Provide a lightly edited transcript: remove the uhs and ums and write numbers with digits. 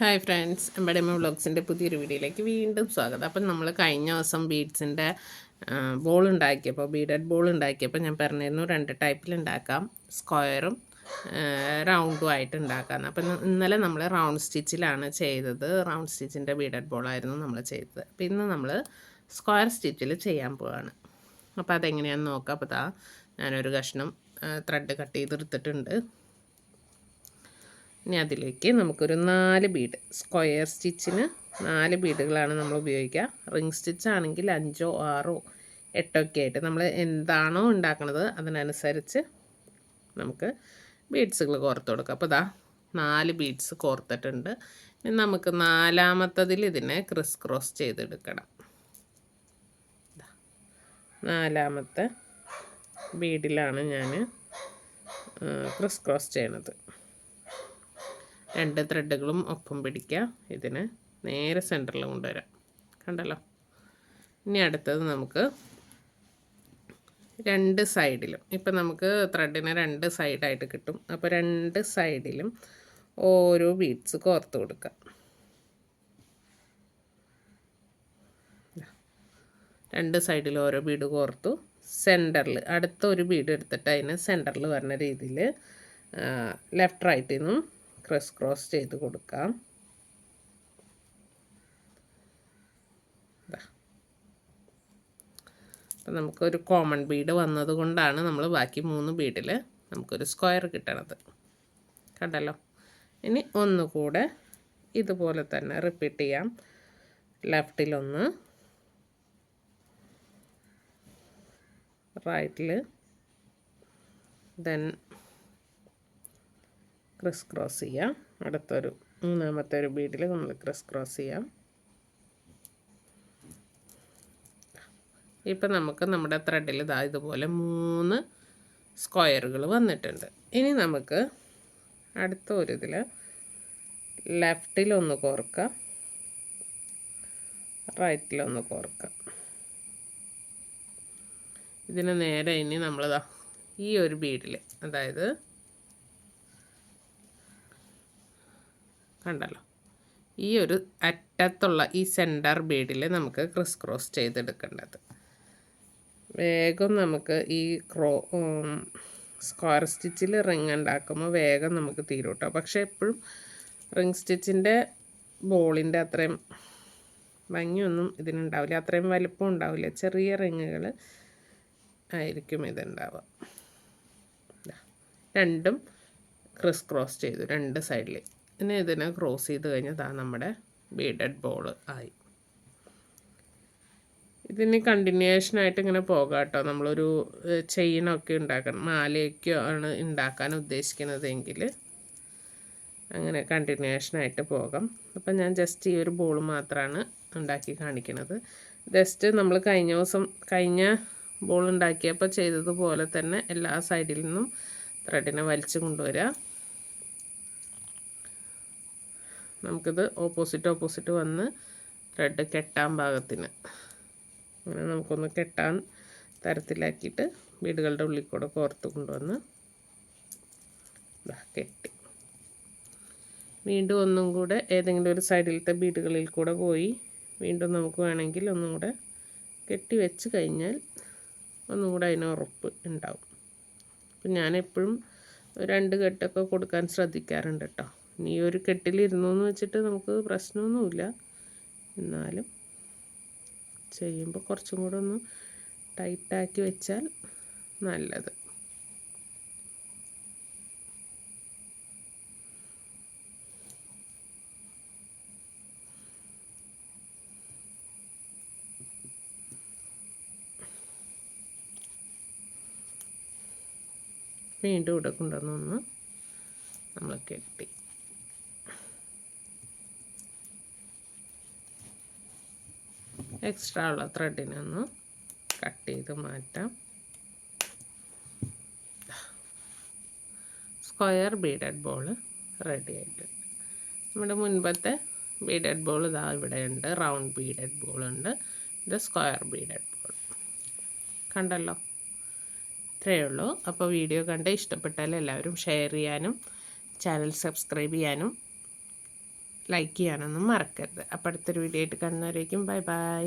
Hi friends, എംബഡെമ്മ വ്ളോഗ്സിൻ്റെ പുതിയൊരു വീഡിയോയിലേക്ക് വീണ്ടും സ്വാഗതം. അപ്പം നമ്മൾ കഴിഞ്ഞ ദിവസം ബീഡ്സിൻ്റെ ബോൾ ഉണ്ടാക്കിയപ്പോൾ ബീഡഡ് ബോൾ ഉണ്ടാക്കിയപ്പോൾ ഞാൻ പറഞ്ഞിരുന്നു 2 ടൈപ്പിൽ ഉണ്ടാക്കാം, സ്ക്വയറും റൗണ്ടും ആയിട്ട് ഉണ്ടാക്കാമെന്ന്. അപ്പം ഇന്നലെ നമ്മൾ റൗണ്ട് സ്റ്റിച്ചിലാണ് ചെയ്തത്. റൗണ്ട് സ്റ്റിച്ചിൻ്റെ ബീഡഡ് ബോളായിരുന്നു നമ്മൾ ചെയ്തത്. അപ്പോൾ ഇന്ന് നമ്മൾ സ്ക്വയർ സ്റ്റിച്ചിൽ ചെയ്യാൻ പോവാണ്. അപ്പോൾ അതെങ്ങനെയാണെന്ന് നോക്കാം. അപ്പോൾ ഞാനൊരു കഷ്ണം ത്രെഡ് കട്ട് ചെയ്തെടുത്തിട്ടുണ്ട്. ഇനി അതിലേക്ക് നമുക്കൊരു 4 ബീഡ്, സ്ക്വയർ സ്റ്റിച്ചിന് 4 ബീഡുകളാണ് നമ്മൾ ഉപയോഗിക്കുക. റിംഗ് സ്റ്റിച്ച് ആണെങ്കിൽ 5, 6, 8 ഒക്കെ ആയിട്ട് നമ്മൾ എന്താണോ ഉണ്ടാക്കുന്നത് അതിനനുസരിച്ച് നമുക്ക് ബീഡ്സുകൾ കോർത്ത് കൊടുക്കാം. അപ്പോൾ 4 ബീഡ്സ് കോർത്തിട്ടുണ്ട്. ഇനി നമുക്ക് 4ാമത്തതിൽ ഇതിനെ ക്രിസ് ക്രോസ് ചെയ്തെടുക്കണം. 4ാമത്തെ ബീഡിലാണ് ഞാൻ ക്രിസ് ക്രോസ് ചെയ്യണത്. 2 ത്രെഡുകളും ഒപ്പം പിടിക്കുക. ഇതിന് നേരെ സെൻറ്ററിൽ കൊണ്ടുവരാം. കണ്ടല്ലോ. ഇനി അടുത്തത് നമുക്ക് 2 സൈഡിലും, ഇപ്പം നമുക്ക് ത്രെഡിനെ 2 സൈഡായിട്ട് കിട്ടും. അപ്പോൾ 2 സൈഡിലും ഓരോ ബീഡ്സ് കോർത്ത് കൊടുക്കാം. 2 സൈഡിൽ ഓരോ ബീഡ് കോർത്തു. സെൻറ്ററിൽ അടുത്ത ഒരു ബീഡ് എടുത്തിട്ട് അതിന് സെൻറ്ററിൽ വരുന്ന രീതിയിൽ ലെഫ്റ്റ് റൈറ്റിൽ നിന്നും ക്രിസ് ക്രോസ് ചെയ്ത് കൊടുക്കാം. അപ്പം നമുക്കൊരു കോമൺ ബീഡ് വന്നതുകൊണ്ടാണ് നമ്മൾ ബാക്കി 3 ബീഡിൽ നമുക്കൊരു സ്ക്വയർ കിട്ടണത്. കണ്ടല്ലോ. ഇനി ഒന്നുകൂടെ ഇതുപോലെ തന്നെ റിപ്പീറ്റ് ചെയ്യാം. ലെഫ്റ്റിലൊന്ന്, റൈറ്റിൽ, ദെൻ ക്രിസ് ക്രോസ് ചെയ്യാം. അടുത്തൊരു 3ാമത്തെ ഒരു ബീഡിൽ നമ്മൾ ക്രിസ് ക്രോസ് ചെയ്യാം. ഇപ്പം നമുക്ക് നമ്മുടെ ത്രെഡിൽ ഇതുപോലെ 3 സ്ക്വയറുകൾ വന്നിട്ടുണ്ട്. ഇനി നമുക്ക് അടുത്ത ഒരു ഇതിൽ ലെഫ്റ്റിലൊന്ന് കോർക്കാം, റൈറ്റിലൊന്ന് കോർക്കാം. ഇതിന് നേരെ ഇനി നമ്മൾ ഈ ഒരു ബീഡിൽ, അതായത് കണ്ടല്ലോ, ഈ ഒരു അറ്റത്തുള്ള ഈ സെൻറ്റർ ബീഡിൽ നമുക്ക് ക്രിസ് ക്രോസ് ചെയ്തെടുക്കേണ്ടത്. വേഗം നമുക്ക് ഈ സ്ക്വയർ സ്റ്റിച്ചിൽ റിങ് ഉണ്ടാക്കുമ്പോൾ വേഗം നമുക്ക് തീരും കേട്ടോ. പക്ഷേ എപ്പോഴും റിങ് സ്റ്റിച്ചിൻ്റെ ബോളിൻ്റെ അത്രയും ഭംഗിയൊന്നും ഇതിനുണ്ടാവില്ല, അത്രയും വലിപ്പം ഉണ്ടാവില്ല. ചെറിയ റിങ്ങുകൾ ആയിരിക്കും ഇതുണ്ടാവുക. 2ഉം ക്രിസ് ക്രോസ് ചെയ്തു 2 സൈഡിൽ. ഇനി ഇതിനെ ക്രോസ് ചെയ്ത് കഴിഞ്ഞാൽ നമ്മുടെ ബീഡഡ് ബോൾ ആയി. ഇതിന് കണ്ടിന്യൂഷനായിട്ട് ഇങ്ങനെ പോകാം കേട്ടോ. നമ്മളൊരു ചെയിനൊക്കെ ഉണ്ടാക്കണം, മാലയൊക്കെയോ ആണ് ഉണ്ടാക്കാൻ ഉദ്ദേശിക്കുന്നതെങ്കിൽ അങ്ങനെ കണ്ടിന്യൂഷനായിട്ട് പോകാം. അപ്പം ഞാൻ ജസ്റ്റ് ഈ ഒരു ബോൾ മാത്രമാണ് ഉണ്ടാക്കി കാണിക്കുന്നത്. ജസ്റ്റ് നമ്മൾ കഴിഞ്ഞ ബോൾ ഉണ്ടാക്കിയപ്പോൾ ചെയ്തതുപോലെ തന്നെ എല്ലാ സൈഡിൽ നിന്നും ത്രെഡിനെ വലിച്ചു കൊണ്ടുവരിക. നമുക്കിത് ഓപ്പോസിറ്റ് വന്ന് ത്രെഡ് കെട്ടാൻ പാകത്തിന് അങ്ങനെ നമുക്കൊന്ന് കെട്ടാൻ തരത്തിലാക്കിയിട്ട് ബീഡുകളുടെ ഉള്ളിൽ കൂടെ കോർത്ത് കൊണ്ടുവന്ന് കെട്ടി. വീണ്ടും ഒന്നും കൂടെ ഏതെങ്കിലും ഒരു സൈഡിലത്തെ ബീഡുകളിൽ കൂടെ പോയി വീണ്ടും നമുക്ക് വേണമെങ്കിൽ ഒന്നും കൂടെ കെട്ടി വെച്ച് കഴിഞ്ഞാൽ ഒന്നും കൂടെ അതിന് ഉറപ്പ് ഉണ്ടാവും. അപ്പം ഞാനെപ്പോഴും 2 കെട്ടൊക്കെ കൊടുക്കാൻ ശ്രദ്ധിക്കാറുണ്ട് കേട്ടോ. ഇനി ഒരു കെട്ടിലിരുന്നു എന്ന് വെച്ചിട്ട് നമുക്ക് പ്രശ്നമൊന്നുമില്ല, എന്നാലും ചെയ്യുമ്പോൾ കുറച്ചും കൂടെ ഒന്ന് ടൈറ്റാക്കി വെച്ചാൽ നല്ലത്. വീണ്ടും ഇവിടെ കൊണ്ടുവന്നൊന്ന് നമ്മൾ കെട്ടി. എക്സ്ട്രാ ഉള്ള ത്രെഡിനെ ഒന്ന് കട്ട് ചെയ്ത് മാറ്റാം. സ്ക്വയർ ബീഡഡ് ബോൾ റെഡി ആയിട്ടുണ്ട്. നമ്മുടെ മുൻപത്തെ ബീഡഡ് ബോൾ ഇവിടെയുണ്ട്, റൗണ്ട് ബീഡഡ് ബോളുണ്ട്, ഇത് സ്ക്വയർ ബീഡഡ് ബോൾ. കണ്ടല്ലോ. ഇത്രയേ ഉള്ളൂ. അപ്പോൾ വീഡിയോ കണ്ട് ഇഷ്ടപ്പെട്ടാൽ എല്ലാവരും ഷെയർ ചെയ്യാനും ചാനൽ സബ്സ്ക്രൈബ് ചെയ്യാനും ലൈക്ക് ചെയ്യാനൊന്നും മറക്കരുത്. അപ്പോൾ അടുത്തൊരു വീഡിയോ ആയിട്ട് കാണുന്നവരേക്കും ബൈ ബൈ.